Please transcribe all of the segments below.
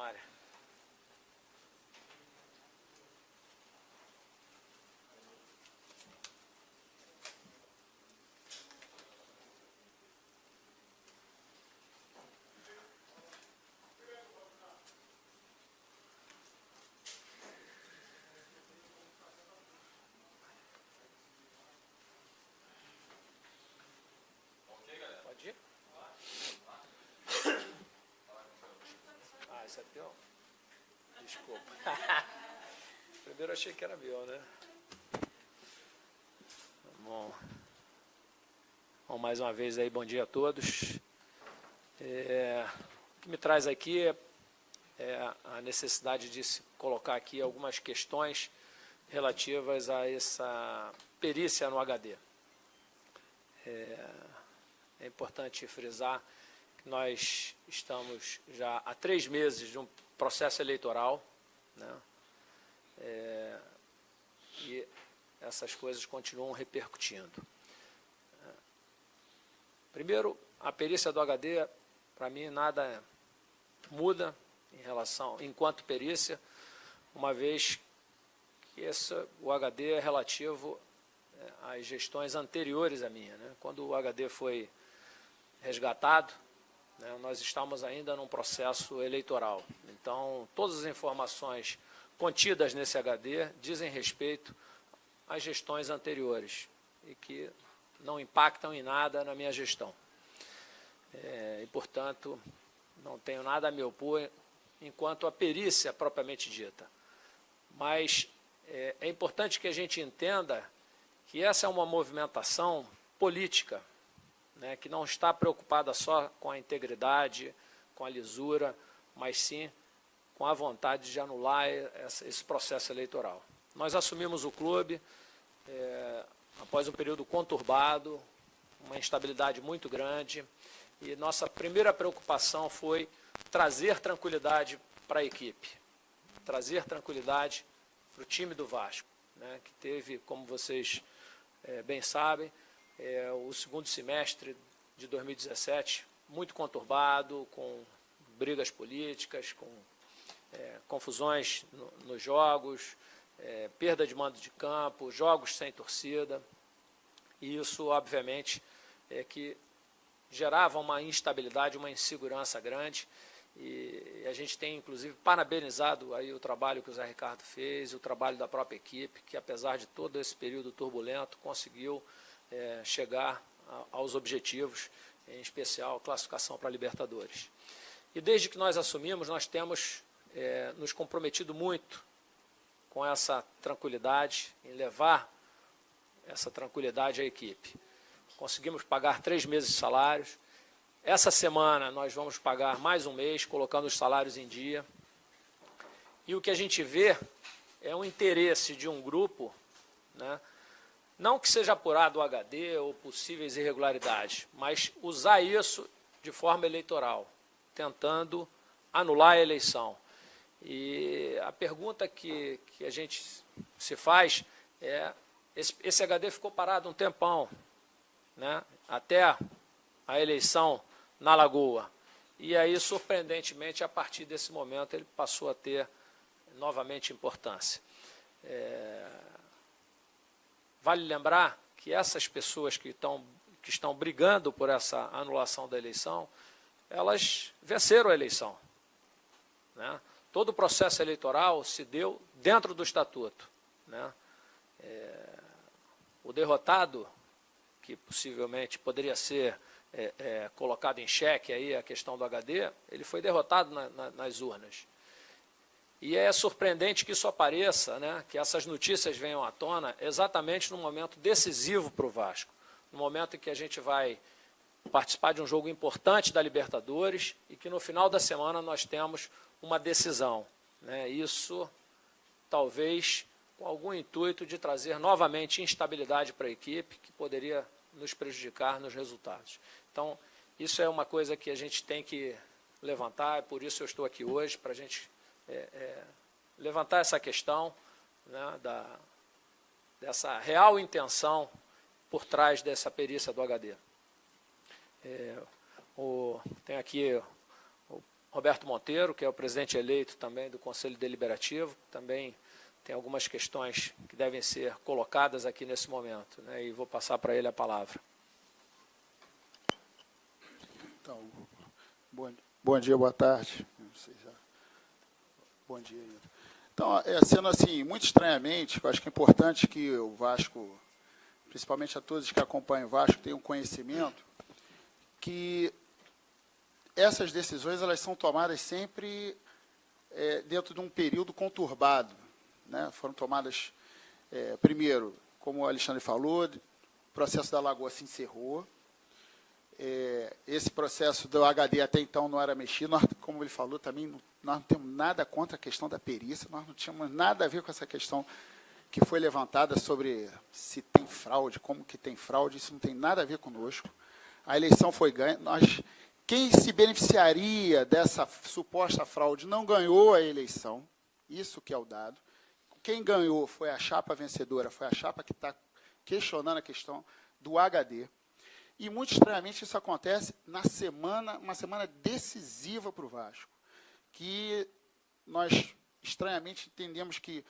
Mário. Pode ir? Ah, esse é teu? Desculpa. Primeiro eu achei que era meu, né? Bom, mais uma vez aí, bom dia a todos. O que me traz aqui é a necessidade de se colocar aqui algumas questões relativas a essa perícia no HD. É importante frisar que nós estamos já há 3 meses de um processo eleitoral, né? E essas coisas continuam repercutindo. Primeiro, a perícia do HD, para mim, nada muda em relação, enquanto perícia, uma vez que o HD é relativo às gestões anteriores à minha, né? Quando o HD foi resgatado, né, nós estamos ainda num processo eleitoral. Então, todas as informações contidas nesse HD dizem respeito às gestões anteriores e que não impactam em nada na minha gestão. E, portanto, não tenho nada a me opor enquanto a perícia propriamente dita. Mas é importante que a gente entenda que essa é uma movimentação política, né, que não está preocupada só com a integridade, com a lisura, mas sim com a vontade de anular esse processo eleitoral. Nós assumimos o clube após um período conturbado, uma instabilidade muito grande, e nossa primeira preocupação foi trazer tranquilidade para a equipe, trazer tranquilidade para o time do Vasco, né, que teve, como vocês bem sabem, o segundo semestre de 2017 muito conturbado, com brigas políticas, com confusões nos jogos, perda de mando de campo, jogos sem torcida, e isso, obviamente, que gerava uma instabilidade, uma insegurança grande, e a gente tem, inclusive, parabenizado aí o trabalho que o Zé Ricardo fez, o trabalho da própria equipe, que, apesar de todo esse período turbulento, conseguiu chegar aos objetivos, em especial classificação para a Libertadores. E desde que nós assumimos, nós temos nos comprometido muito com essa tranquilidade, em levar essa tranquilidade à equipe. Conseguimos pagar 3 meses de salários. Essa semana nós vamos pagar mais um mês, colocando os salários em dia. E o que a gente vê é um interesse de um grupo, né, não que seja apurado o HD ou possíveis irregularidades, mas usar isso de forma eleitoral, tentando anular a eleição. E a pergunta que a gente se faz é, esse HD ficou parado um tempão, né, até a eleição na Lagoa. E aí, surpreendentemente, a partir desse momento, ele passou a ter novamente importância. Vale lembrar que essas pessoas que estão brigando por essa anulação da eleição, elas venceram a eleição, né? Todo o processo eleitoral se deu dentro do estatuto, né? O derrotado, que possivelmente poderia ser colocado em xeque aí a questão do HD, ele foi derrotado nas urnas. E é surpreendente que isso apareça, né, que essas notícias venham à tona exatamente no momento decisivo para o Vasco, no momento em que a gente vai participar de um jogo importante da Libertadores e que no final da semana nós temos uma decisão, né? Isso talvez com algum intuito de trazer novamente instabilidade para a equipe, que poderia nos prejudicar nos resultados. Então, isso é uma coisa que a gente tem que levantar, e por isso eu estou aqui hoje, para a gente levantar essa questão, né, dessa real intenção por trás dessa perícia do HD. Tem aqui Roberto Monteiro, que é o presidente eleito também do Conselho Deliberativo, também tem algumas questões que devem ser colocadas aqui nesse momento, né, e vou passar para ele a palavra. Então, bom dia, boa tarde. Bom dia. Então, sendo assim, muito estranhamente, eu acho que é importante que o Vasco, principalmente a todos que acompanham o Vasco, tenham conhecimento que essas decisões elas são tomadas sempre dentro de um período conturbado, né? Foram tomadas, primeiro, como o Alexandre falou, o processo da Lagoa se encerrou. Esse processo do HD até então não era mexido. Nós, como ele falou também, nós não temos nada contra a questão da perícia, nós não tínhamos nada a ver com essa questão que foi levantada sobre se tem fraude, como que tem fraude, isso não tem nada a ver conosco. A eleição foi ganha. Quem se beneficiaria dessa suposta fraude não ganhou a eleição, isso que é o dado. Quem ganhou foi a chapa vencedora, foi a chapa que está questionando a questão do HD. E, muito estranhamente, isso acontece na semana, uma semana decisiva para o Vasco, que nós, estranhamente, entendemos que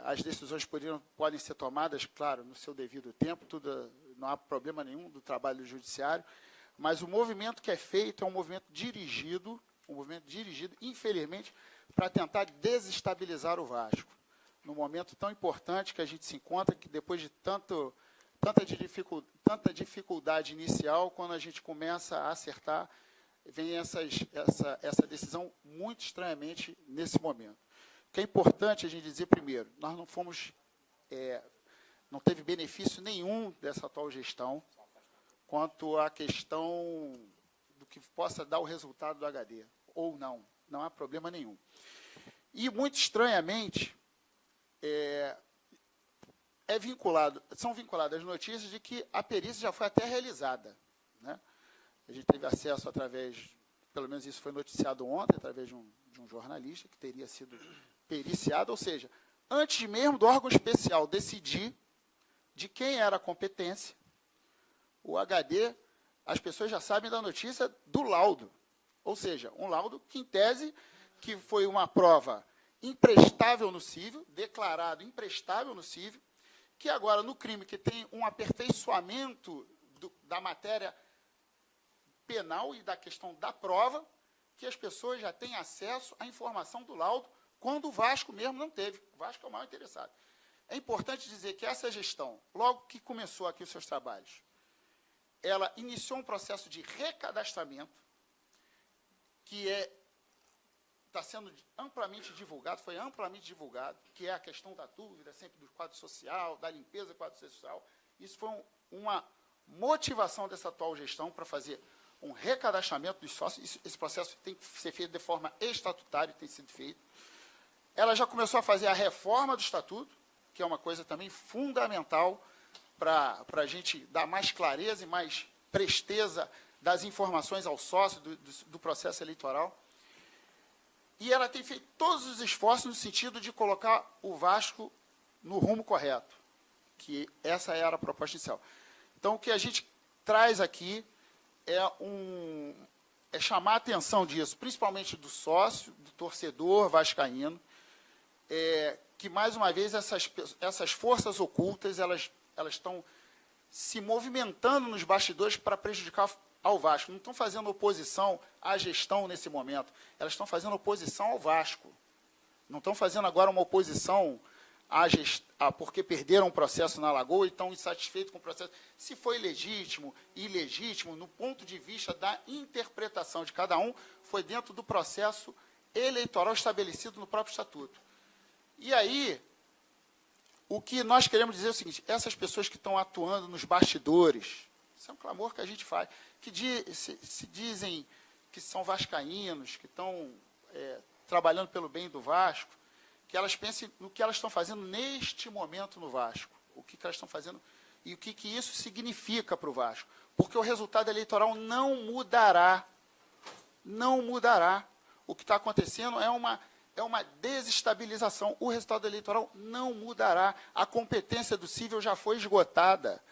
as decisões podem ser tomadas, claro, no seu devido tempo, não há problema nenhum do trabalho do judiciário, mas o movimento que é feito é um movimento dirigido, infelizmente, para tentar desestabilizar o Vasco. Num momento tão importante que a gente se encontra, que depois de tanta dificuldade inicial, quando a gente começa a acertar, vem essa decisão muito estranhamente nesse momento. O que é importante a gente dizer primeiro, nós não teve benefício nenhum dessa atual gestão quanto à questão do que possa dar o resultado do HD, ou não há problema nenhum. E, muito estranhamente, são vinculadas as notícias de que a perícia já foi até realizada, né? A gente teve acesso através, pelo menos isso foi noticiado ontem, através de um jornalista que teria sido periciado, ou seja, antes mesmo do órgão especial decidir de quem era a competência, o HD, as pessoas já sabem da notícia do laudo, ou seja, um laudo que, em tese, que foi uma prova imprestável no cível, declarado imprestável no cível, que agora, no crime, que tem um aperfeiçoamento da matéria penal e da questão da prova, que as pessoas já têm acesso à informação do laudo, quando o Vasco mesmo não teve. O Vasco é o maior interessado. É importante dizer que essa gestão, logo que começou aqui os seus trabalhos, ela iniciou um processo de recadastramento, que está sendo amplamente divulgado, foi amplamente divulgado, que é a questão da dúvida, sempre do quadro social, da limpeza do quadro social. Isso foi uma motivação dessa atual gestão para fazer um recadastramento dos sócios. Esse processo tem que ser feito de forma estatutária, tem sido feito. Ela já começou a fazer a reforma do estatuto, que é uma coisa também fundamental para a gente dar mais clareza e mais presteza das informações ao sócio do processo eleitoral. E ela tem feito todos os esforços no sentido de colocar o Vasco no rumo correto, que essa era a proposta inicial. Então, o que a gente traz aqui é chamar a atenção disso, principalmente do sócio, do torcedor vascaíno, que, mais uma vez, essas forças ocultas, elas estão se movimentando nos bastidores para prejudicar ao Vasco. Não estão fazendo oposição à gestão nesse momento. Elas estão fazendo oposição ao Vasco. Não estão fazendo agora uma oposição porque perderam o processo na Lagoa e estão insatisfeitos com o processo. Se foi legítimo, ilegítimo, no ponto de vista da interpretação de cada um, foi dentro do processo eleitoral estabelecido no próprio estatuto. E aí, o que nós queremos dizer é o seguinte: essas pessoas que estão atuando nos bastidores, isso é um clamor que a gente faz, que se dizem que são vascaínos, que estão trabalhando pelo bem do Vasco, que elas pensem no que elas estão fazendo neste momento no Vasco, o que elas estão fazendo e o que isso significa para o Vasco. Porque o resultado eleitoral não mudará. Não mudará. O que está acontecendo é uma desestabilização. O resultado eleitoral não mudará. A competência do cível já foi esgotada.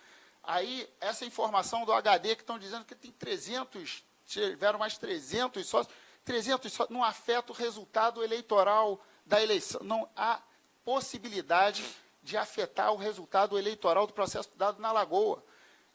Aí, essa informação do HD, que estão dizendo que tem 300, tiveram mais 300 sócios, 300 só não afeta o resultado eleitoral da eleição. Não há possibilidade de afetar o resultado eleitoral do processo dado na Lagoa.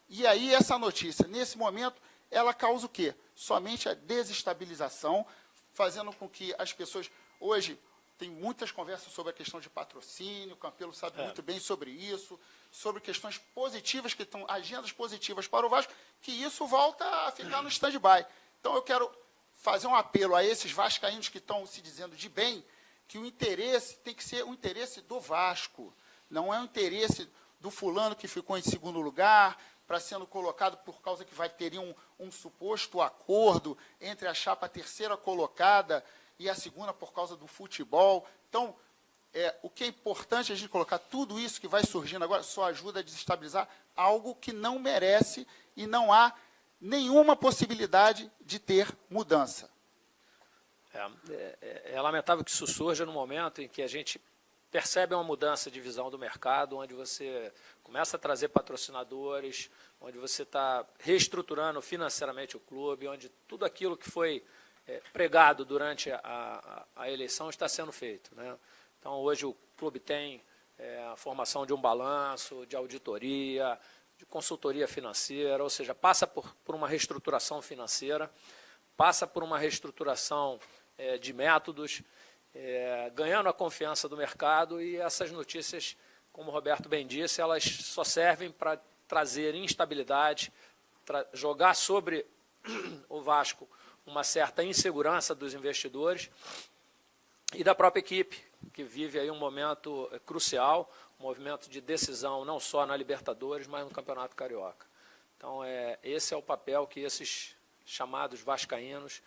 E aí, essa notícia, nesse momento, ela causa o quê? Somente a desestabilização, fazendo com que as pessoas... Hoje, tem muitas conversas sobre a questão de patrocínio, o Campelo sabe muito bem sobre isso, sobre questões positivas, que estão agendas positivas para o Vasco, que isso volta a ficar no stand-by. Então, eu quero fazer um apelo a esses vascaínos que estão se dizendo de bem, que o interesse tem que ser o interesse do Vasco, não é o interesse do fulano que ficou em segundo lugar, para sendo colocado por causa que vai ter um suposto acordo entre a chapa terceira colocada e a segunda por causa do futebol. Então, o que é importante é a gente colocar tudo isso que vai surgindo agora, só ajuda a desestabilizar algo que não merece e não há nenhuma possibilidade de ter mudança. É lamentável que isso surja no momento em que a gente percebe uma mudança de visão do mercado, onde você começa a trazer patrocinadores, onde você está reestruturando financeiramente o clube, onde tudo aquilo que foi pregado durante a eleição está sendo feito, né? Então, hoje o clube tem a formação de um balanço, de auditoria, de consultoria financeira, ou seja, passa por uma reestruturação financeira, passa por uma reestruturação de métodos, ganhando a confiança do mercado, e essas notícias, como o Roberto bem disse, elas só servem para trazer instabilidade, jogar sobre o Vasco uma certa insegurança dos investidores e da própria equipe, que vive aí um momento crucial, um movimento de decisão não só na Libertadores, mas no Campeonato Carioca. Então, esse é o papel que esses chamados vascaínos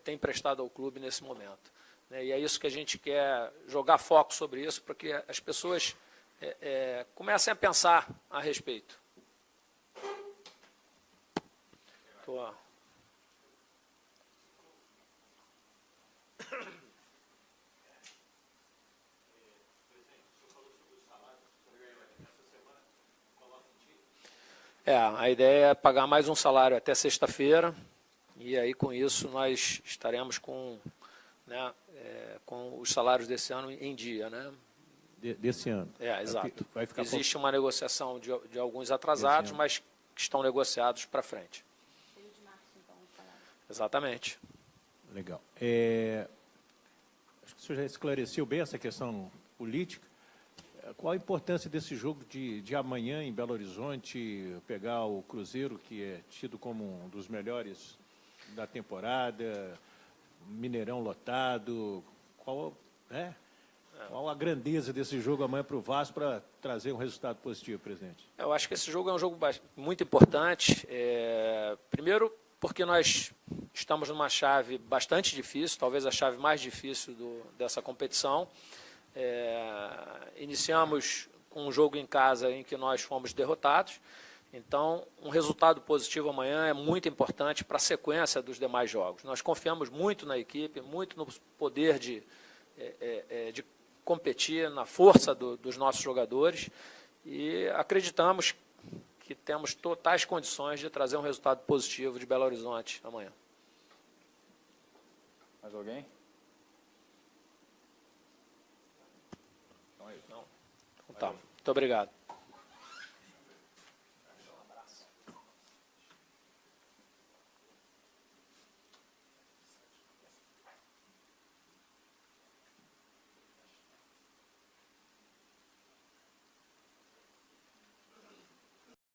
têm prestado ao clube nesse momento. E é isso que a gente quer, jogar foco sobre isso, para que as pessoas comecem a pensar a respeito. A ideia é pagar mais um salário até sexta-feira, e aí com isso nós estaremos com os salários desse ano em dia, né? Desse ano. Exato. Existe uma negociação de alguns atrasados, mas que estão negociados para frente. Exatamente. Legal. Acho que o senhor já esclareceu bem essa questão política. Qual a importância desse jogo de amanhã em Belo Horizonte, pegar o Cruzeiro, que é tido como um dos melhores da temporada, Mineirão lotado? Qual a grandeza desse jogo amanhã para o Vasco para trazer um resultado positivo, presidente? Eu acho que esse jogo é um jogo muito importante. Primeiro, porque nós estamos numa chave bastante difícil, talvez a chave mais difícil dessa competição. Iniciamos com um jogo em casa em que nós fomos derrotados, então um resultado positivo amanhã é muito importante para a sequência dos demais jogos. Nós confiamos muito na equipe, muito no poder de competir, na força dos nossos jogadores, e acreditamos que temos totais condições de trazer um resultado positivo de Belo Horizonte amanhã. Mais alguém? Então, tá. Muito obrigado.